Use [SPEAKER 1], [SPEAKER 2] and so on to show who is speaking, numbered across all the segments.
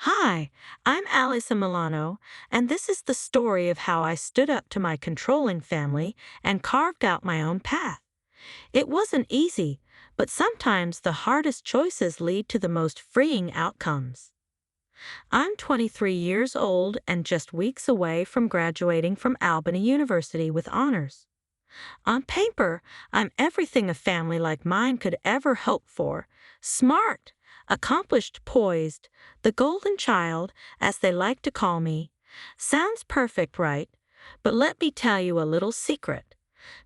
[SPEAKER 1] Hi, I'm Alisa Milano, and this is the story of how I stood up to my controlling family and carved out my own path. It wasn't easy, but sometimes the hardest choices lead to the most freeing outcomes. I'm 23 years old and just weeks away from graduating from Albany University with honors. On paper, I'm everything a family like mine could ever hope for: smart, accomplished, poised, the golden child, as they like to call me. Sounds perfect, right? But let me tell you a little secret.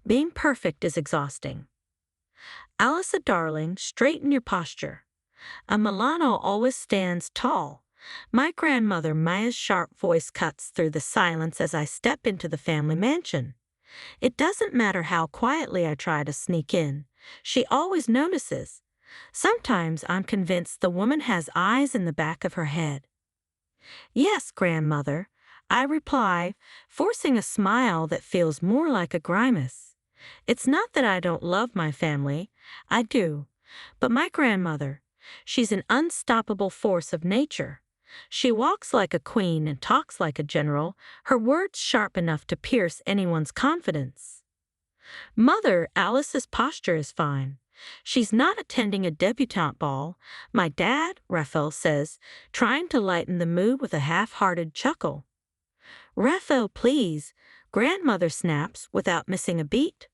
[SPEAKER 1] Being perfect is exhausting. Alissa, darling, straighten your posture. A Milano always stands tall. My grandmother Maya's sharp voice cuts through the silence as I step into the family mansion. It doesn't matter how quietly I try to sneak in. She always notices. Sometimes I'm convinced the woman has eyes in the back of her head. Yes, grandmother, I reply, forcing a smile that feels more like a grimace. It's not that I don't love my family. I do. But my grandmother, she's an unstoppable force of nature. She walks like a queen and talks like a general, her words sharp enough to pierce anyone's confidence. Mother Alice's posture is fine. She's not attending a debutante ball, my dad, Raphael says, trying to lighten the mood with a half-hearted chuckle. Raphael, please, grandmother snaps without missing a beat.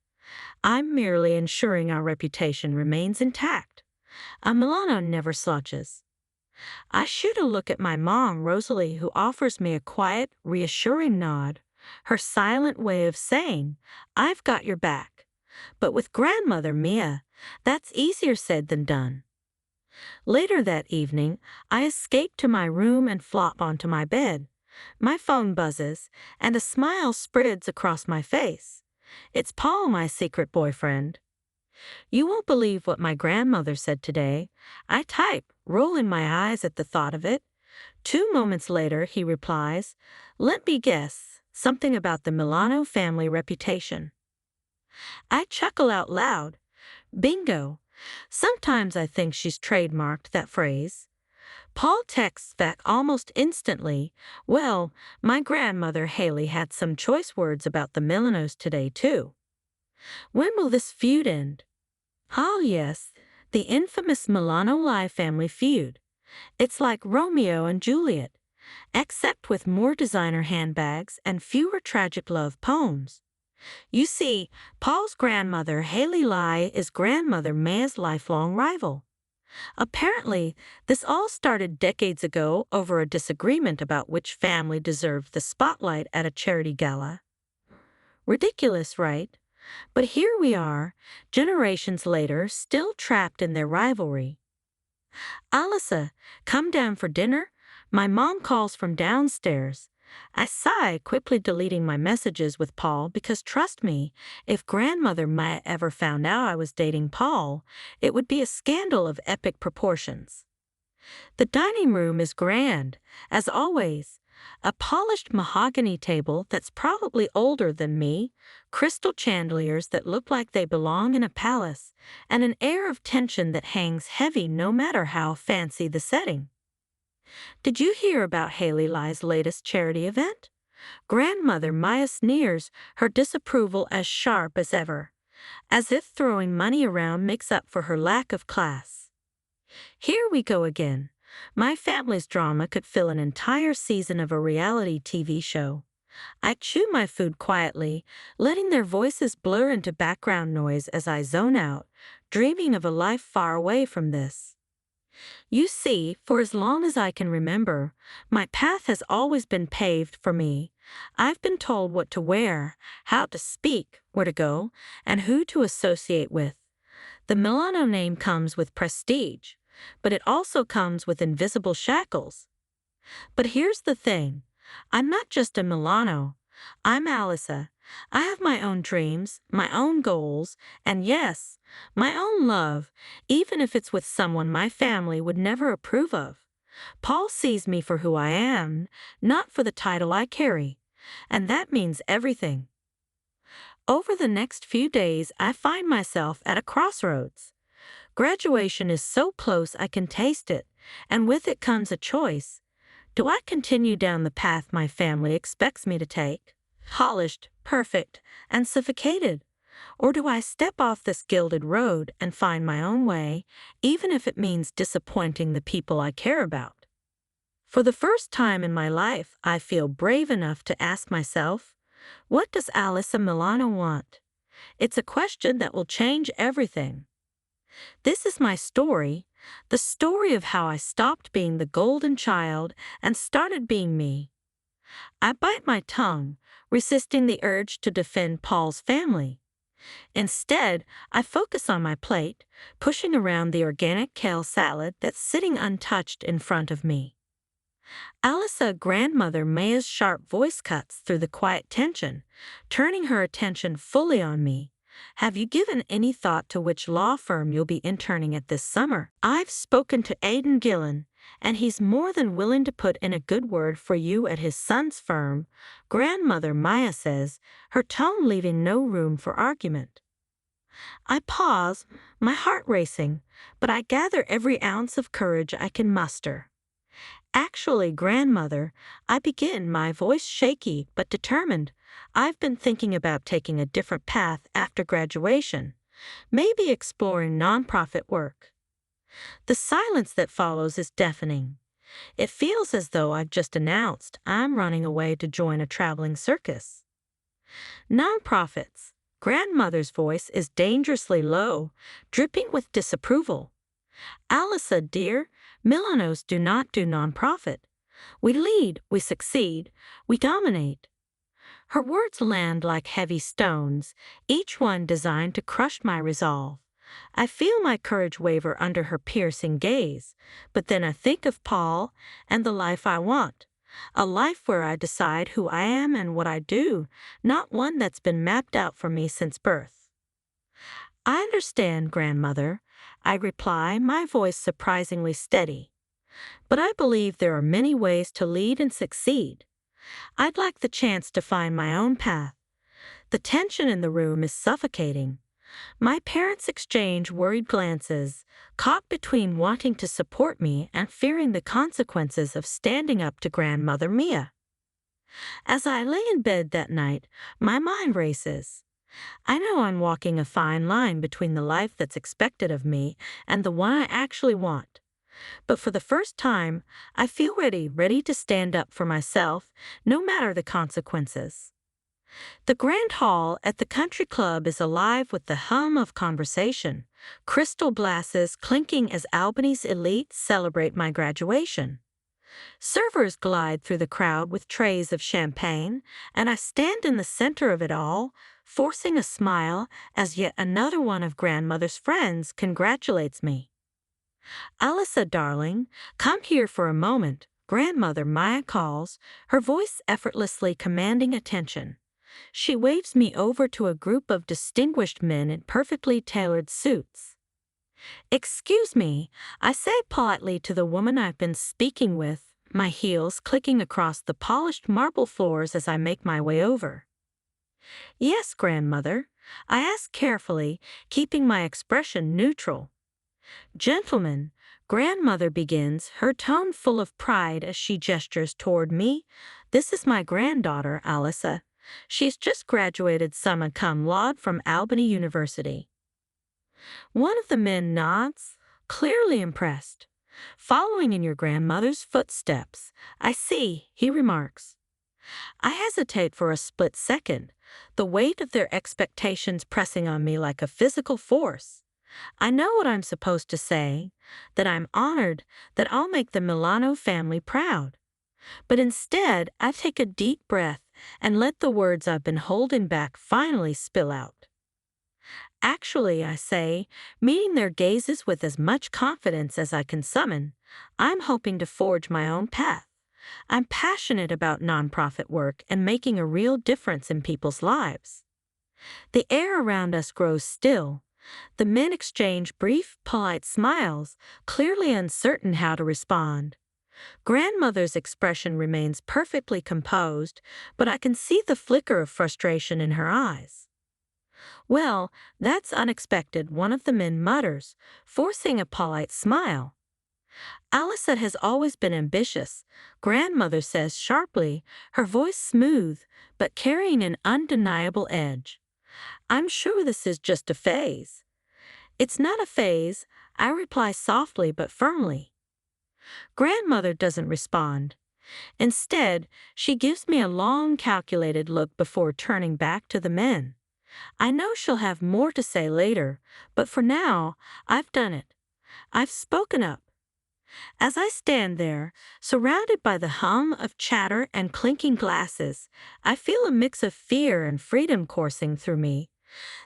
[SPEAKER 1] I'm merely ensuring our reputation remains intact. A Milano never slouches. I shoot a look at my mom, Rosalie, who offers me a quiet, reassuring nod, her silent way of saying, I've got your back. But with grandmother Mia, that's easier said than done. Later that evening, I escape to my room and flop onto my bed. My phone buzzes, and a smile spreads across my face. It's Paul, my secret boyfriend. You won't believe what my grandmother said today. I type, rolling my eyes at the thought of it. 2 moments later, he replies, let me guess, something about the Milano family reputation. I chuckle out loud. Bingo. Sometimes I think she's trademarked that phrase. Paul texts back almost instantly, well, my grandmother Haley had some choice words about the Milanos today, too. When will this feud end? Oh yes, the infamous Milano-Lai family feud. It's like Romeo and Juliet, except with more designer handbags and fewer tragic love poems. You see, Paul's grandmother Haley Lai is grandmother Maya's lifelong rival. Apparently, this all started decades ago over a disagreement about which family deserved the spotlight at a charity gala. Ridiculous, right? But here we are, generations later, still trapped in their rivalry. Alissa, come down for dinner? My mom calls from downstairs. I sigh, quickly deleting my messages with Paul because trust me, if grandmother Maya ever found out I was dating Paul, it would be a scandal of epic proportions. The dining room is grand, as always. A polished mahogany table that's probably older than me, crystal chandeliers that look like they belong in a palace, and an air of tension that hangs heavy no matter how fancy the setting. Did you hear about Haley Lai's latest charity event? Grandmother Maya sneers, her disapproval as sharp as ever, as if throwing money around makes up for her lack of class. Here we go again. My family's drama could fill an entire season of a reality TV show. I chew my food quietly, letting their voices blur into background noise as I zone out, dreaming of a life far away from this. You see, for as long as I can remember, my path has always been paved for me. I've been told what to wear, how to speak, where to go, and who to associate with. The Milano name comes with prestige, but it also comes with invisible shackles. But here's the thing. I'm not just a Milano. I'm Alissa. I have my own dreams, my own goals, and yes, my own love, even if it's with someone my family would never approve of. Paul sees me for who I am, not for the title I carry. And that means everything. Over the next few days, I find myself at a crossroads. Graduation is so close I can taste it, and with it comes a choice. Do I continue down the path my family expects me to take, polished, perfect, and suffocated? Or do I step off this gilded road and find my own way, even if it means disappointing the people I care about? For the first time in my life, I feel brave enough to ask myself, what does Alyssa Milano want? It's a question that will change everything. This is my story, the story of how I stopped being the golden child and started being me. I bite my tongue, resisting the urge to defend Paul's family. Instead, I focus on my plate, pushing around the organic kale salad that's sitting untouched in front of me. Alyssa, grandmother Maya's sharp voice cuts through the quiet tension, turning her attention fully on me. Have you given any thought to which law firm you'll be interning at this summer? I've spoken to Aidan Gillen, and he's more than willing to put in a good word for you at his son's firm, grandmother Maya says, her tone leaving no room for argument. I pause, my heart racing, but I gather every ounce of courage I can muster. Actually, grandmother, I begin, my voice shaky but determined. I've been thinking about taking a different path after graduation, maybe exploring nonprofit work. The silence that follows is deafening. It feels as though I've just announced I'm running away to join a traveling circus. Nonprofits. Grandmother's voice is dangerously low, dripping with disapproval. Alyssa, dear, Milanos do not do nonprofit. We lead, we succeed, we dominate. Her words land like heavy stones, each one designed to crush my resolve. I feel my courage waver under her piercing gaze, but then I think of Paul and the life I want. A life where I decide who I am and what I do, not one that's been mapped out for me since birth. I understand, grandmother, I reply, my voice surprisingly steady. But I believe there are many ways to lead and succeed. I'd like the chance to find my own path. The tension in the room is suffocating. My parents exchange worried glances, caught between wanting to support me and fearing the consequences of standing up to grandmother Mia. As I lay in bed that night, my mind races. I know I'm walking a fine line between the life that's expected of me and the one I actually want. But for the first time, I feel ready to stand up for myself, no matter the consequences. The grand hall at the country club is alive with the hum of conversation, crystal glasses clinking as Albany's elite celebrate my graduation. Servers glide through the crowd with trays of champagne, and I stand in the center of it all, forcing a smile as yet another one of grandmother's friends congratulates me. Alyssa, darling, come here for a moment, grandmother Maya calls, her voice effortlessly commanding attention. She waves me over to a group of distinguished men in perfectly tailored suits. Excuse me, I say politely to the woman I've been speaking with, my heels clicking across the polished marble floors as I make my way over. Yes, grandmother, I ask carefully, keeping my expression neutral. Gentlemen, grandmother begins, her tone full of pride as she gestures toward me. This is my granddaughter, Alyssa. She's just graduated summa cum laude from Albany University. One of the men nods, clearly impressed. Following in your grandmother's footsteps, I see, he remarks. I hesitate for a split second, the weight of their expectations pressing on me like a physical force. I know what I'm supposed to say, that I'm honored, that I'll make the Milano family proud. But instead, I take a deep breath and let the words I've been holding back finally spill out. Actually, I say, meeting their gazes with as much confidence as I can summon, I'm hoping to forge my own path. I'm passionate about nonprofit work and making a real difference in people's lives. The air around us grows still. The men exchange brief, polite smiles, clearly uncertain how to respond. Grandmother's expression remains perfectly composed, but I can see the flicker of frustration in her eyes. Well, that's unexpected, one of the men mutters, forcing a polite smile. Alyssa has always been ambitious, grandmother says sharply, her voice smooth, but carrying an undeniable edge. I'm sure this is just a phase. It's not a phase, I reply softly but firmly. Grandmother doesn't respond. Instead, she gives me a long, calculated look before turning back to the men. I know she'll have more to say later, but for now, I've done it. I've spoken up. As I stand there, surrounded by the hum of chatter and clinking glasses, I feel a mix of fear and freedom coursing through me.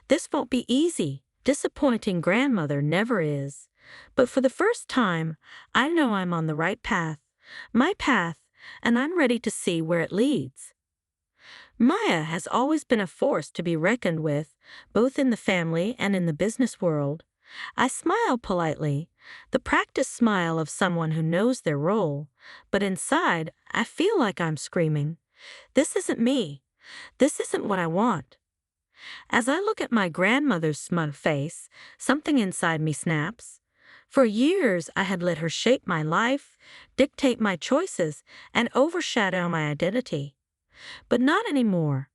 [SPEAKER 1] This won't be easy. Disappointing grandmother never is. But for the first time, I know I'm on the right path. My path, and I'm ready to see where it leads. Maya has always been a force to be reckoned with, both in the family and in the business world. I smile politely, the practiced smile of someone who knows their role, but inside, I feel like I'm screaming, "This isn't me. This isn't what I want." As I look at my grandmother's smug face, something inside me snaps. For years, I had let her shape my life, dictate my choices, and overshadow my identity. But not anymore.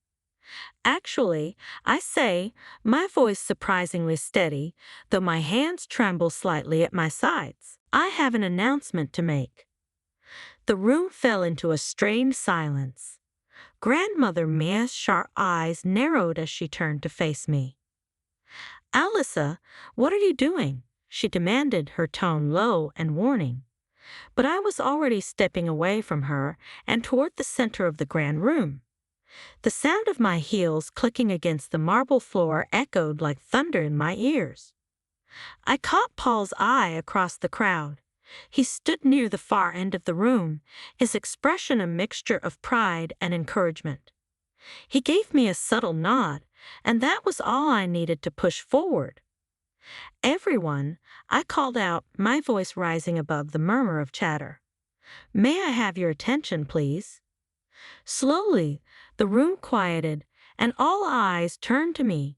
[SPEAKER 1] Actually, I say, my voice surprisingly steady, though my hands tremble slightly at my sides. I have an announcement to make. The room fell into a strained silence. Grandmother Mia's sharp eyes narrowed as she turned to face me. "Alyssa, what are you doing?" she demanded, her tone low and warning. But I was already stepping away from her and toward the center of the grand room. The sound of my heels clicking against the marble floor echoed like thunder in my ears. I caught Paul's eye across the crowd. He stood near the far end of the room, his expression a mixture of pride and encouragement. He gave me a subtle nod, and that was all I needed to push forward. "Everyone," I called out, my voice rising above the murmur of chatter. "May I have your attention, please?" Slowly, the room quieted, and all eyes turned to me.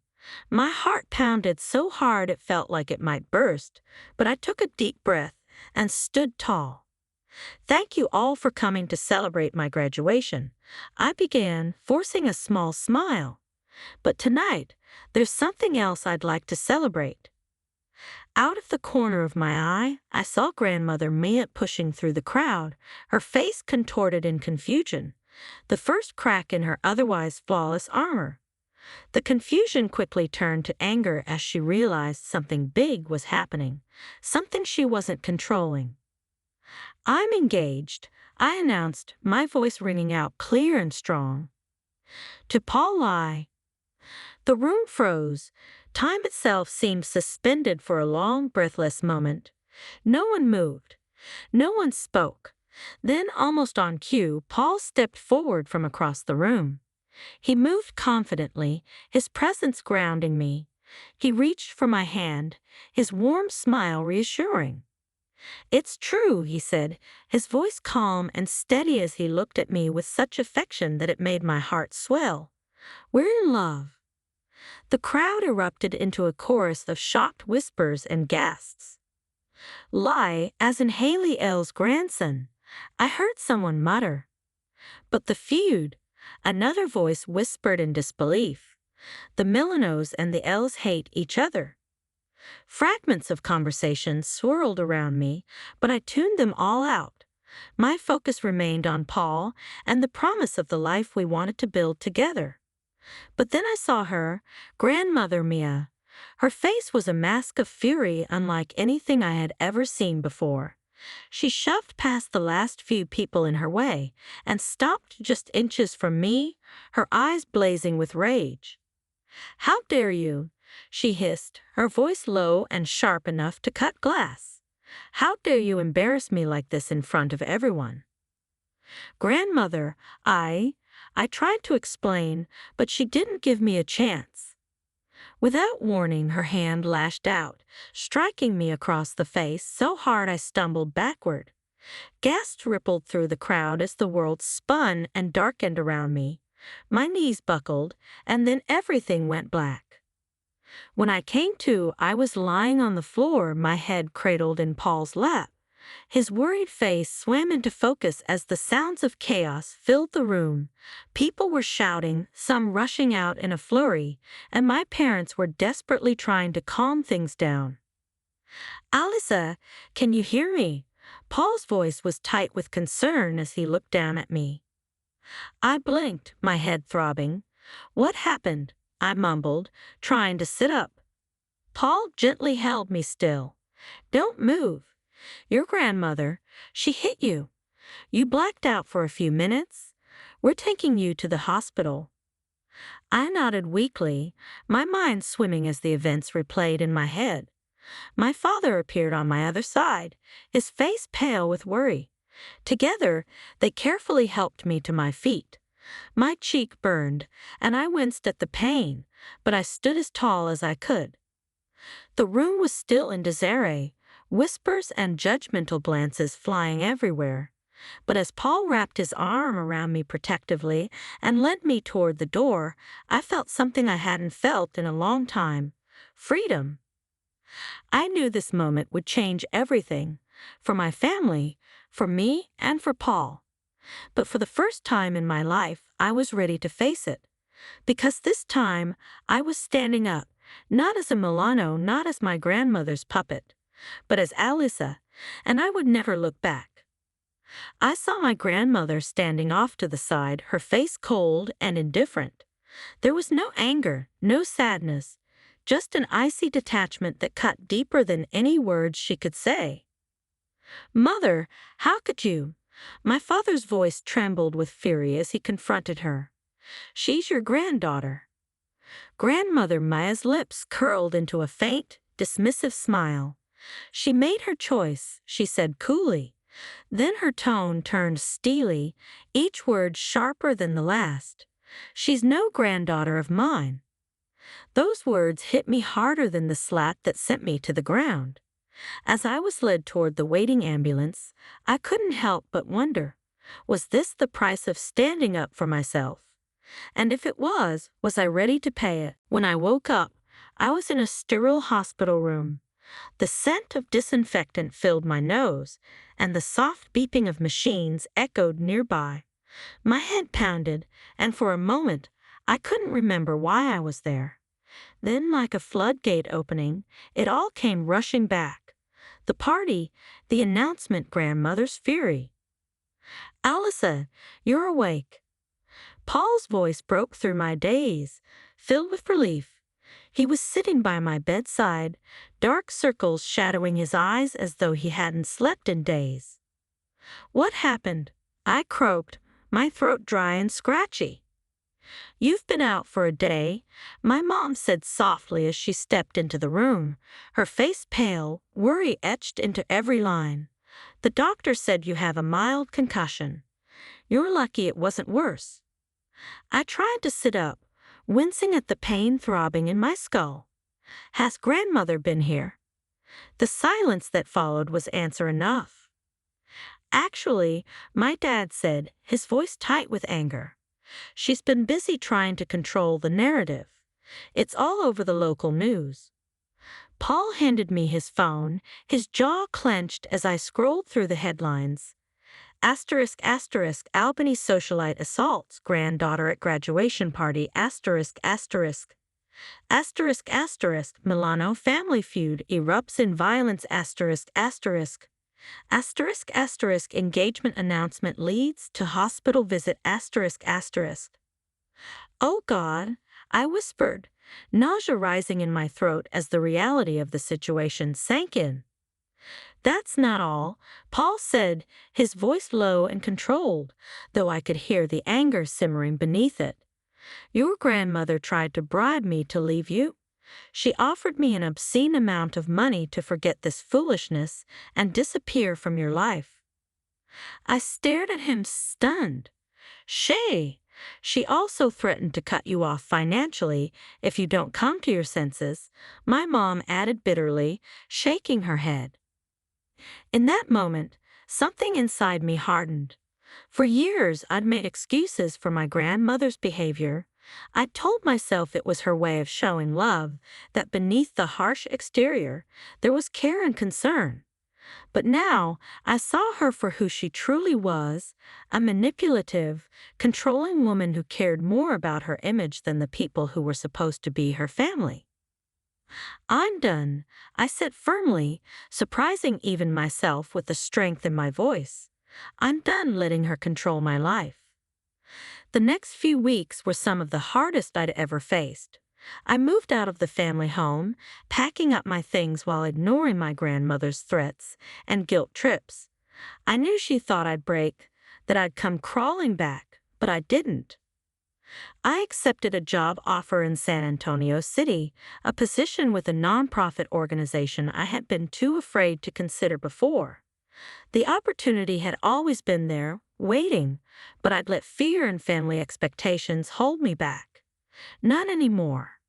[SPEAKER 1] My heart pounded so hard it felt like it might burst, but I took a deep breath and stood tall. "Thank you all for coming to celebrate my graduation," I began, forcing a small smile. "But tonight, there's something else I'd like to celebrate." Out of the corner of my eye, I saw Grandmother Mia pushing through the crowd, her face contorted in confusion, the first crack in her otherwise flawless armor. The confusion quickly turned to anger as she realized something big was happening, something she wasn't controlling. "I'm engaged," I announced, my voice ringing out clear and strong. "To Paul I." The room froze. Time itself seemed suspended for a long, breathless moment. No one moved. No one spoke. Then, almost on cue, Paul stepped forward from across the room. He moved confidently, his presence grounding me. He reached for my hand, his warm smile reassuring. "It's true," he said, his voice calm and steady as he looked at me with such affection that it made my heart swell. "We're in love." The crowd erupted into a chorus of shocked whispers and gasps. "Lie, as in Haley L's grandson," I heard someone mutter. "But the feud," another voice whispered in disbelief. "The Milanos and the L's hate each other." Fragments of conversation swirled around me, but I tuned them all out. My focus remained on Paul and the promise of the life we wanted to build together. But then I saw her, Grandmother Mia. Her face was a mask of fury unlike anything I had ever seen before. She shoved past the last few people in her way and stopped just inches from me, her eyes blazing with rage. "How dare you?" she hissed, her voice low and sharp enough to cut glass. "How dare you embarrass me like this in front of everyone?" "Grandmother, I tried to explain, but she didn't give me a chance." Without warning, her hand lashed out, striking me across the face so hard I stumbled backward. Gasps rippled through the crowd as the world spun and darkened around me. My knees buckled, and then everything went black. When I came to, I was lying on the floor, my head cradled in Paul's lap. His worried face swam into focus as the sounds of chaos filled the room. People were shouting, some rushing out in a flurry, and my parents were desperately trying to calm things down. "Alyssa, can you hear me?" Paul's voice was tight with concern as he looked down at me. I blinked, my head throbbing. "What happened?" I mumbled, trying to sit up. Paul gently held me still. "Don't move. Your grandmother, she hit you. You blacked out for a few minutes. We're taking you to the hospital." I nodded weakly, my mind swimming as the events replayed in my head. My father appeared on my other side, his face pale with worry. Together, they carefully helped me to my feet. My cheek burned, and I winced at the pain, but I stood as tall as I could. The room was still in disarray, whispers and judgmental glances flying everywhere. But as Paul wrapped his arm around me protectively and led me toward the door, I felt something I hadn't felt in a long time: freedom. I knew this moment would change everything, for my family, for me, and for Paul. But for the first time in my life, I was ready to face it. Because this time, I was standing up, not as a Milano, not as my grandmother's puppet, but as Alyssa, and I would never look back. I saw my grandmother standing off to the side, her face cold and indifferent. There was no anger, no sadness, just an icy detachment that cut deeper than any words she could say. "Mother, how could you?" My father's voice trembled with fury as he confronted her. "She's your granddaughter." Grandmother Maya's lips curled into a faint, dismissive smile. "She made her choice," she said coolly. Then her tone turned steely, each word sharper than the last. "She's no granddaughter of mine." Those words hit me harder than the slap that sent me to the ground. As I was led toward the waiting ambulance, I couldn't help but wonder, was this the price of standing up for myself? And if it was I ready to pay it? When I woke up, I was in a sterile hospital room. The scent of disinfectant filled my nose, and the soft beeping of machines echoed nearby. My head pounded, and for a moment, I couldn't remember why I was there. Then, like a floodgate opening, it all came rushing back. The party, the announcement, grandmother's fury. "Alyssa, you're awake." Paul's voice broke through my daze, filled with relief. He was sitting by my bedside, dark circles shadowing his eyes as though he hadn't slept in days. "What happened?" I croaked, my throat dry and scratchy. "You've been out for a day," my mom said softly as she stepped into the room, her face pale, worry etched into every line. "The doctor said you have a mild concussion. You're lucky it wasn't worse." I tried to sit up, wincing at the pain throbbing in my skull. "Has grandmother been here?" The silence that followed was answer enough. "Actually," my dad said, his voice tight with anger. "She's been busy trying to control the narrative. It's all over the local news." Paul handed me his phone, his jaw clenched as I scrolled through the headlines. Asterisk asterisk Albany socialite assaults granddaughter at graduation party asterisk asterisk. Asterisk asterisk Milano family feud erupts in violence asterisk asterisk. Asterisk asterisk engagement announcement leads to hospital visit asterisk asterisk. "Oh God," I whispered, nausea rising in my throat as the reality of the situation sank in. "That's not all," Paul said, his voice low and controlled, though I could hear the anger simmering beneath it. "Your grandmother tried to bribe me to leave you. She offered me an obscene amount of money to forget this foolishness and disappear from your life." I stared at him stunned. She also threatened to cut you off financially if you don't come to your senses," my mom added bitterly, shaking her head. In that moment, something inside me hardened. For years, I'd made excuses for my grandmother's behavior. I'd told myself it was her way of showing love, that beneath the harsh exterior, there was care and concern. But now I saw her for who she truly was, a manipulative, controlling woman who cared more about her image than the people who were supposed to be her family. "I'm done," I said firmly, surprising even myself with the strength in my voice. "I'm done letting her control my life." The next few weeks were some of the hardest I'd ever faced. I moved out of the family home, packing up my things while ignoring my grandmother's threats and guilt trips. I knew she thought I'd break, that I'd come crawling back, but I didn't. I accepted a job offer in San Antonio City, a position with a nonprofit organization I had been too afraid to consider before. The opportunity had always been there, waiting, but I'd let fear and family expectations hold me back. None anymore.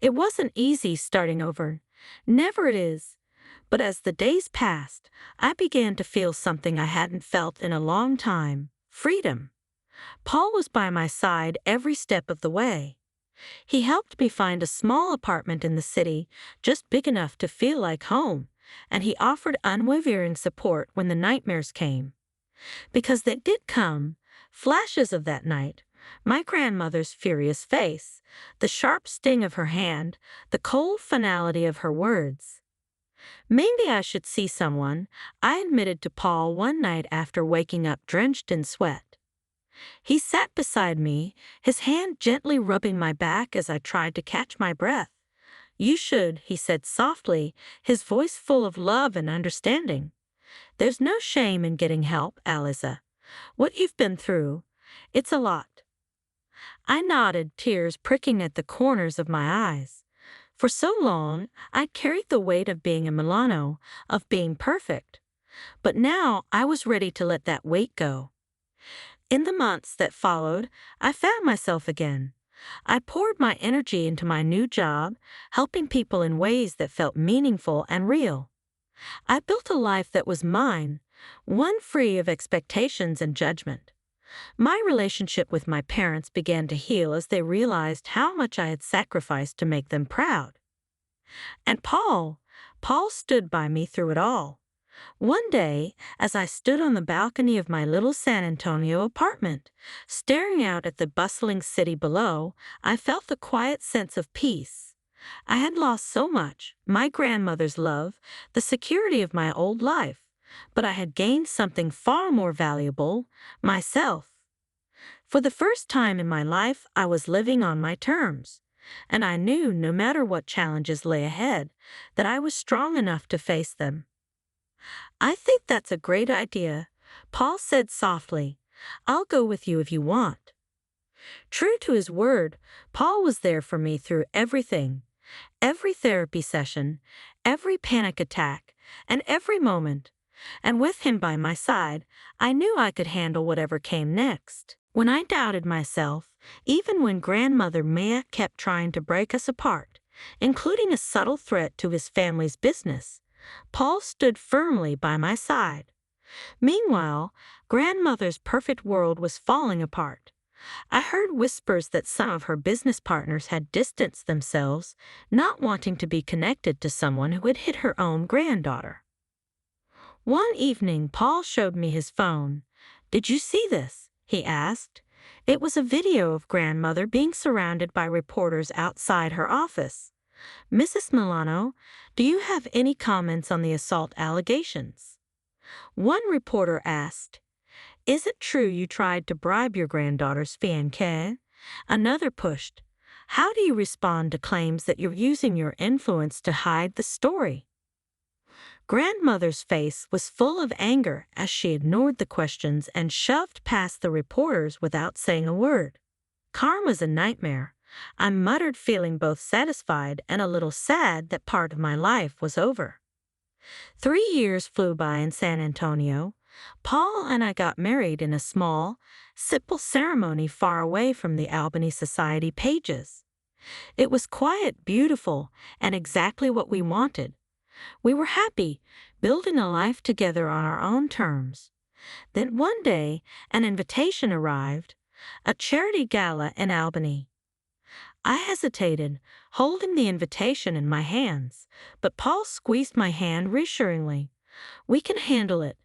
[SPEAKER 1] It wasn't easy starting over. Never it is. But as the days passed, I began to feel something I hadn't felt in a long time: freedom. Paul was by my side every step of the way. He helped me find a small apartment in the city, just big enough to feel like home, and he offered unwavering support when the nightmares came. Because they did come, flashes of that night: my grandmother's furious face, the sharp sting of her hand, the cold finality of her words. "Maybe I should see someone," I admitted to Paul one night after waking up drenched in sweat. He sat beside me, his hand gently rubbing my back as I tried to catch my breath. "You should," he said softly, his voice full of love and understanding. "There's no shame in getting help, Aliza. What you've been through, it's a lot." I nodded, tears pricking at the corners of my eyes. For so long, I'd carried the weight of being a Milano, of being perfect. But now I was ready to let that weight go. In the months that followed, I found myself again. I poured my energy into my new job, helping people in ways that felt meaningful and real. I built a life that was mine, one free of expectations and judgment. My relationship with my parents began to heal as they realized how much I had sacrificed to make them proud. And Paul stood by me through it all. One day, as I stood on the balcony of my little San Antonio apartment, staring out at the bustling city below, I felt the quiet sense of peace. I had lost so much: my grandmother's love, the security of my old life, but I had gained something far more valuable: myself. For the first time in my life, I was living on my terms, and I knew, no matter what challenges lay ahead, that I was strong enough to face them. "I think that's a great idea," Paul said softly. "I'll go with you if you want." True to his word, Paul was there for me through everything: every therapy session, every panic attack, and every moment. And with him by my side, I knew I could handle whatever came next. When I doubted myself, even when grandmother Maya kept trying to break us apart, including a subtle threat to his family's business, Paul stood firmly by my side. Meanwhile, grandmother's perfect world was falling apart. I heard whispers that some of her business partners had distanced themselves, not wanting to be connected to someone who had hit her own granddaughter. One evening, Paul showed me his phone. "Did you see this?" he asked. It was a video of grandmother being surrounded by reporters outside her office. "Mrs. Milano, do you have any comments on the assault allegations?" One reporter asked, "Is it true you tried to bribe your granddaughter's fiancé?" Another pushed, "How do you respond to claims that you're using your influence to hide the story?" Grandmother's face was full of anger as she ignored the questions and shoved past the reporters without saying a word. "Karma's a nightmare," I muttered, feeling both satisfied and a little sad that part of my life was over. 3 years flew by in San Antonio. Paul and I got married in a small, simple ceremony far away from the Albany Society pages. It was quiet, beautiful, and exactly what we wanted. We were happy, building a life together on our own terms. Then one day, an invitation arrived: a charity gala in Albany. I hesitated, holding the invitation in my hands, but Paul squeezed my hand reassuringly. We can handle it.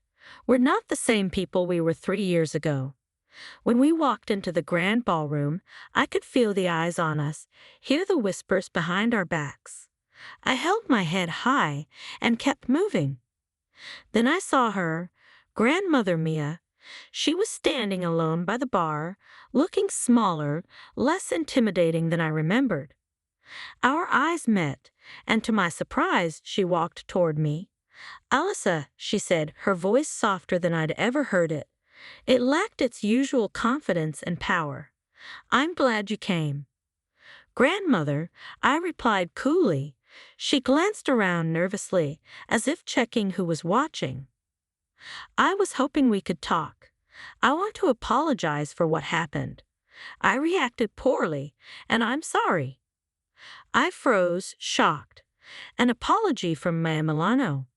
[SPEAKER 1] We're not the same people we were 3 years ago. When we walked into the grand ballroom, I could feel the eyes on us, hear the whispers behind our backs. I held my head high and kept moving. Then I saw her, Grandmother Mia. She was standing alone by the bar, looking smaller, less intimidating than I remembered. Our eyes met, and to my surprise, she walked toward me. "Alyssa," she said, her voice softer than I'd ever heard it. It lacked its usual confidence and power. "I'm glad you came." "Grandmother," I replied coolly. She glanced around nervously, as if checking who was watching. "I was hoping we could talk. I want to apologize for what happened. I reacted poorly, and I'm sorry." I froze, shocked. An apology from Maya Milano.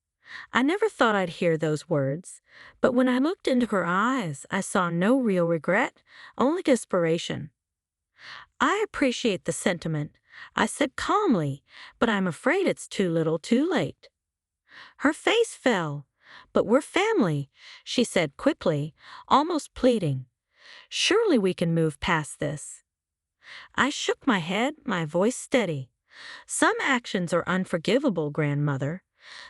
[SPEAKER 1] I never thought I'd hear those words, but when I looked into her eyes, I saw no real regret, only desperation. "I appreciate the sentiment," I said calmly, "but I'm afraid it's too little too late." Her face fell. "But we're family," she said quickly, almost pleading. "Surely we can move past this." I shook my head, my voice steady. "Some actions are unforgivable, Grandmother.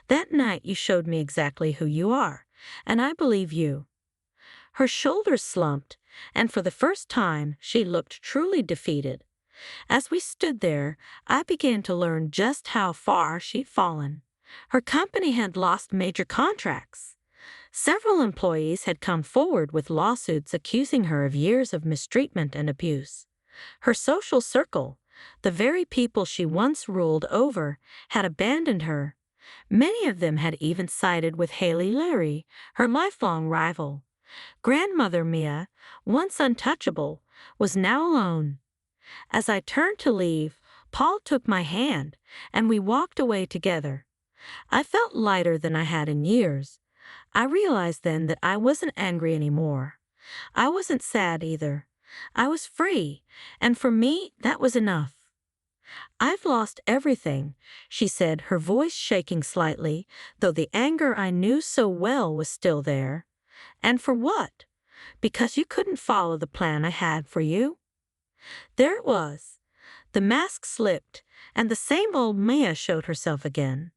[SPEAKER 1] That night you showed me exactly who you are, and I believe you." Her shoulders slumped, and for the first time she looked truly defeated. As we stood there, I began to learn just how far she'd fallen. Her company had lost major contracts. Several employees had come forward with lawsuits accusing her of years of mistreatment and abuse. Her social circle, the very people she once ruled over, had abandoned her. Many of them had even sided with Haley Larry, her lifelong rival. Grandmother Mia, once untouchable, was now alone. As I turned to leave, Paul took my hand, and we walked away together. I felt lighter than I had in years. I realized then that I wasn't angry anymore. I wasn't sad either. I was free, and for me, that was enough. "I've lost everything," she said, her voice shaking slightly, though the anger I knew so well was still there. "And for what? Because you couldn't follow the plan I had for you?" There it was. The mask slipped, and the same old Mia showed herself again.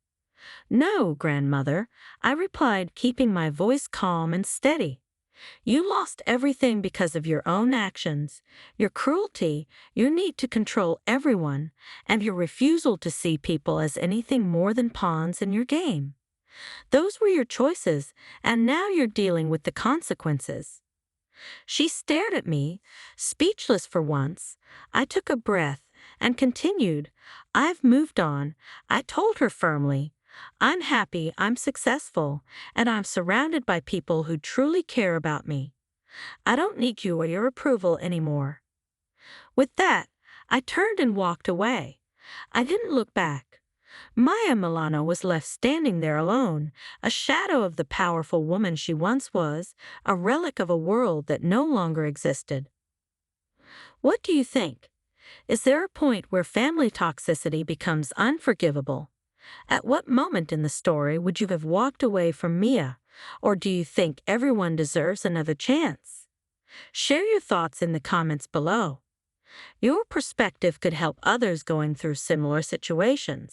[SPEAKER 1] "No, Grandmother," I replied, keeping my voice calm and steady. "You lost everything because of your own actions, your cruelty, your need to control everyone, and your refusal to see people as anything more than pawns in your game. Those were your choices, and now you're dealing with the consequences." She stared at me, speechless for once. I took a breath and continued, "I've moved on," I told her firmly. "I'm happy, I'm successful, and I'm surrounded by people who truly care about me. I don't need you or your approval anymore." With that, I turned and walked away. I didn't look back. Maya Milano was left standing there alone, a shadow of the powerful woman she once was, a relic of a world that no longer existed. What do you think? Is there a point where family toxicity becomes unforgivable? At what moment in the story would you have walked away from Mia, or do you think everyone deserves another chance? Share your thoughts in the comments below. Your perspective could help others going through similar situations.